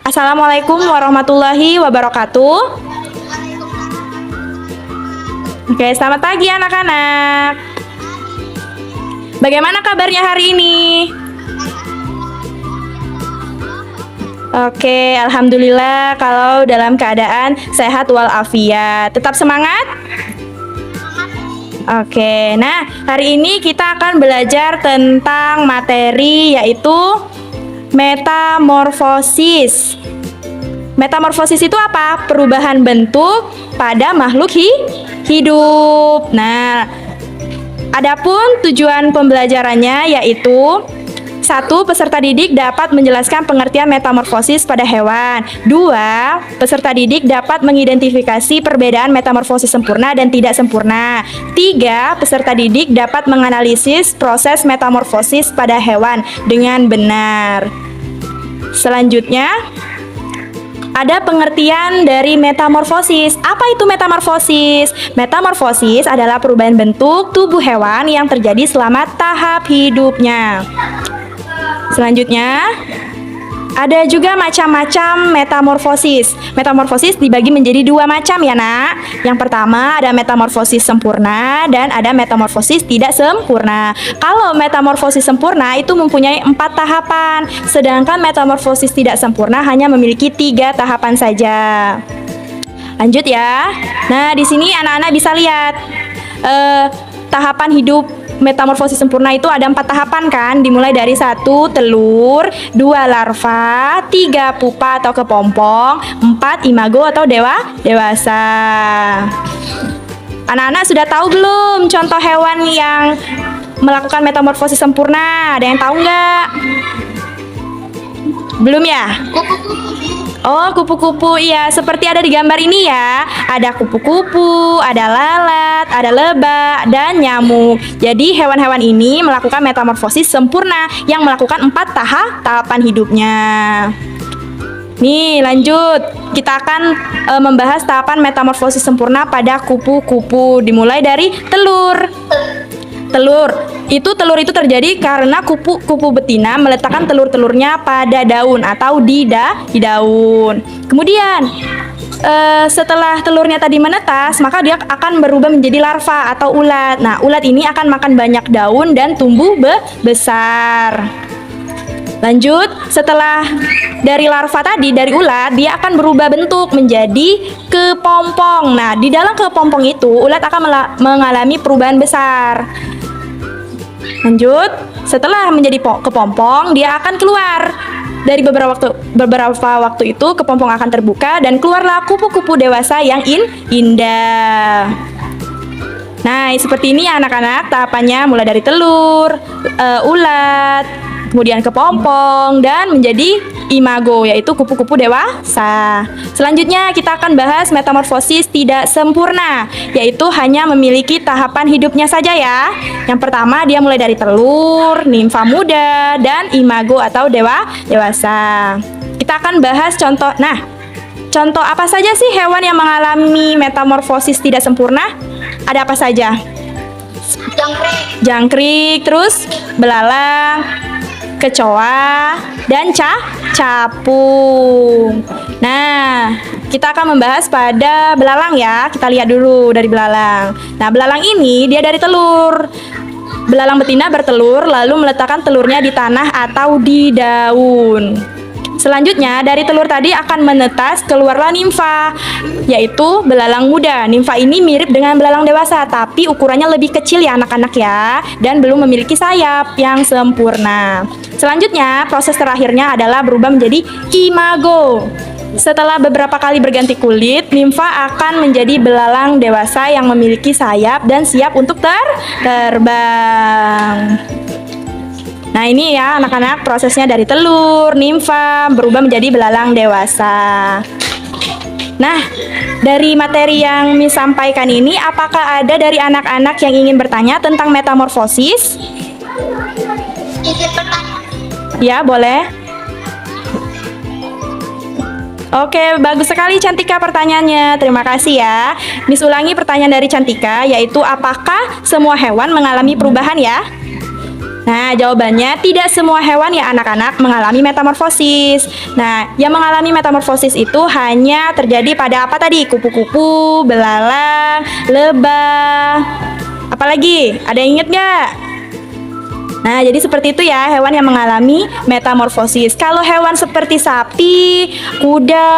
Assalamualaikum warahmatullahi wabarakatuh. Oke, selamat pagi anak-anak. Bagaimana kabarnya hari ini? Oke, alhamdulillah kalau dalam keadaan sehat walafiat. Tetap semangat? Oke, nah hari ini kita akan belajar tentang materi yaitu metamorfosis. Metamorfosis itu apa? Perubahan bentuk pada makhluk hidup. Nah, adapun tujuan pembelajarannya yaitu: 1. Peserta didik dapat menjelaskan pengertian metamorfosis pada hewan. 2. Peserta didik dapat mengidentifikasi perbedaan metamorfosis sempurna dan tidak sempurna. 3. Peserta didik dapat menganalisis proses metamorfosis pada hewan dengan benar. Selanjutnya, ada pengertian dari metamorfosis. Apa itu metamorfosis? Metamorfosis adalah perubahan bentuk tubuh hewan yang terjadi selama tahap hidupnya. Selanjutnya, ada juga macam-macam metamorfosis. Metamorfosis dibagi menjadi 2 macam ya nak. Yang pertama ada metamorfosis sempurna dan ada metamorfosis tidak sempurna. Kalau metamorfosis sempurna itu mempunyai 4 tahapan, sedangkan metamorfosis tidak sempurna hanya memiliki 3 tahapan saja. Lanjut ya. Nah, di sini anak-anak bisa lihat tahapan hidup metamorfosis sempurna itu ada 4 tahapan kan, dimulai dari 1 telur, 2 larva, 3 pupa atau kepompong, 4 imago atau dewasa. Anak-anak sudah tahu belum contoh hewan yang melakukan metamorfosis sempurna? Ada yang tahu nggak? Belum ya? Oh, kupu-kupu, iya, seperti ada di gambar ini ya. Ada kupu-kupu, ada lalat, ada lebah, dan nyamuk. Jadi hewan-hewan ini melakukan metamorfosis sempurna yang melakukan 4 tahapan hidupnya. Nih, lanjut. Kita akan membahas tahapan metamorfosis sempurna pada kupu-kupu. Dimulai dari telur. Telur itu terjadi karena kupu betina meletakkan telur-telurnya pada daun atau di daun. Kemudian setelah telurnya tadi menetas, maka dia akan berubah menjadi larva atau ulat. Nah, ulat ini akan makan banyak daun dan tumbuh besar. Lanjut, setelah dari larva tadi, dari ulat, dia akan berubah bentuk menjadi kepompong. Nah, di dalam kepompong itu, ulat akan mengalami perubahan besar. Lanjut, setelah menjadi kepompong, dia akan keluar. Dari beberapa waktu itu, kepompong akan terbuka dan keluarlah kupu-kupu dewasa yang indah. Nah, seperti ini ya anak-anak tahapannya, mulai dari telur, ulat, kemudian kepompong, dan menjadi imago, yaitu kupu-kupu dewasa. Selanjutnya kita akan bahas metamorfosis tidak sempurna, yaitu hanya memiliki tahapan hidupnya saja ya. Yang pertama dia mulai dari telur, nimfa muda, dan imago atau dewasa. Kita akan bahas contoh. Nah, contoh apa saja sih hewan yang mengalami metamorfosis tidak sempurna? Ada apa saja? Jangkrik, terus belalang, kecoa, dan capung. Nah, kita akan membahas pada belalang ya. Kita lihat dulu dari belalang. Nah, belalang ini dia dari telur. Belalang betina bertelur lalu meletakkan telurnya di tanah atau di daun. Selanjutnya dari telur tadi akan menetas keluarlah nimfa, yaitu belalang muda. Nimfa ini mirip dengan belalang dewasa, tapi ukurannya lebih kecil ya anak-anak ya, dan belum memiliki sayap yang sempurna. Selanjutnya proses terakhirnya adalah berubah menjadi imago. Setelah beberapa kali berganti kulit, nimfa akan menjadi belalang dewasa yang memiliki sayap dan siap untuk terbang. Nah, ini ya anak-anak prosesnya dari telur, nimfa, berubah menjadi belalang dewasa. Nah, dari materi yang Miss sampaikan ini, apakah ada dari anak-anak yang ingin bertanya tentang metamorfosis? Izin bertanya. Ya, boleh. Oke, bagus sekali Cantika pertanyaannya. Terima kasih ya. Miss ulangi pertanyaan dari Cantika, yaitu apakah semua hewan mengalami perubahan ya? Nah, jawabannya tidak semua hewan ya anak-anak mengalami metamorfosis. Nah, yang mengalami metamorfosis itu hanya terjadi pada apa tadi? Kupu-kupu, belalang, lebah. Apalagi? Ada yang inget nggak? Nah, jadi seperti itu ya hewan yang mengalami metamorfosis. Kalau hewan seperti sapi, kuda,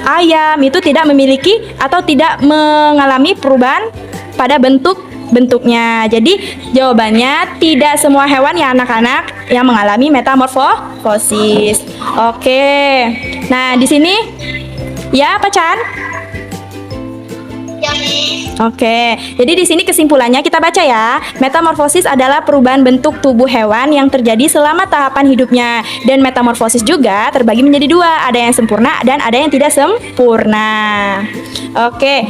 ayam itu tidak memiliki atau tidak mengalami perubahan pada bentuknya. Jadi jawabannya tidak semua hewan ya anak-anak yang mengalami metamorfosis. Oke. Nah, di sini ya Pak Chan? Ya, Miss. Oke, jadi di sini kesimpulannya kita baca ya. Metamorfosis adalah perubahan bentuk tubuh hewan yang terjadi selama tahapan hidupnya. Dan metamorfosis juga terbagi menjadi dua, ada yang sempurna dan ada yang tidak sempurna. Oke,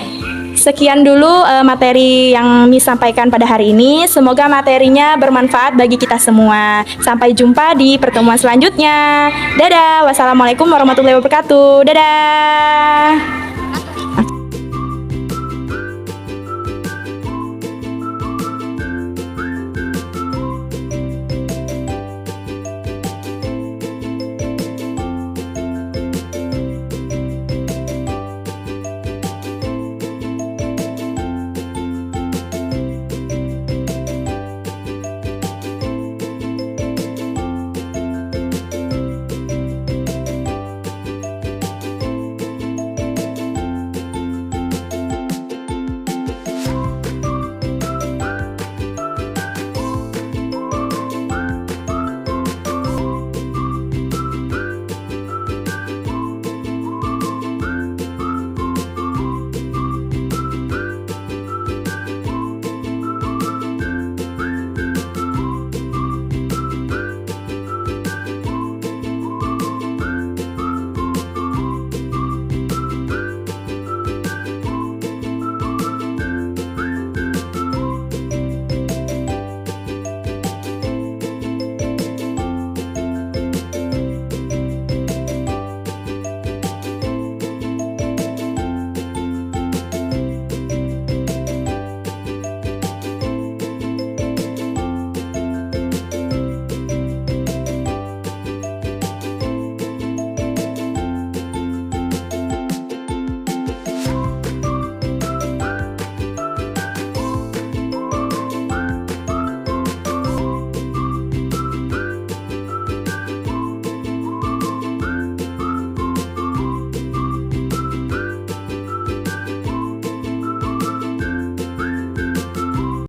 sekian dulu materi yang Miss sampaikan pada hari ini. Semoga materinya bermanfaat bagi kita semua. Sampai jumpa di pertemuan selanjutnya. Dadah, wassalamualaikum warahmatullahi wabarakatuh. Dadah.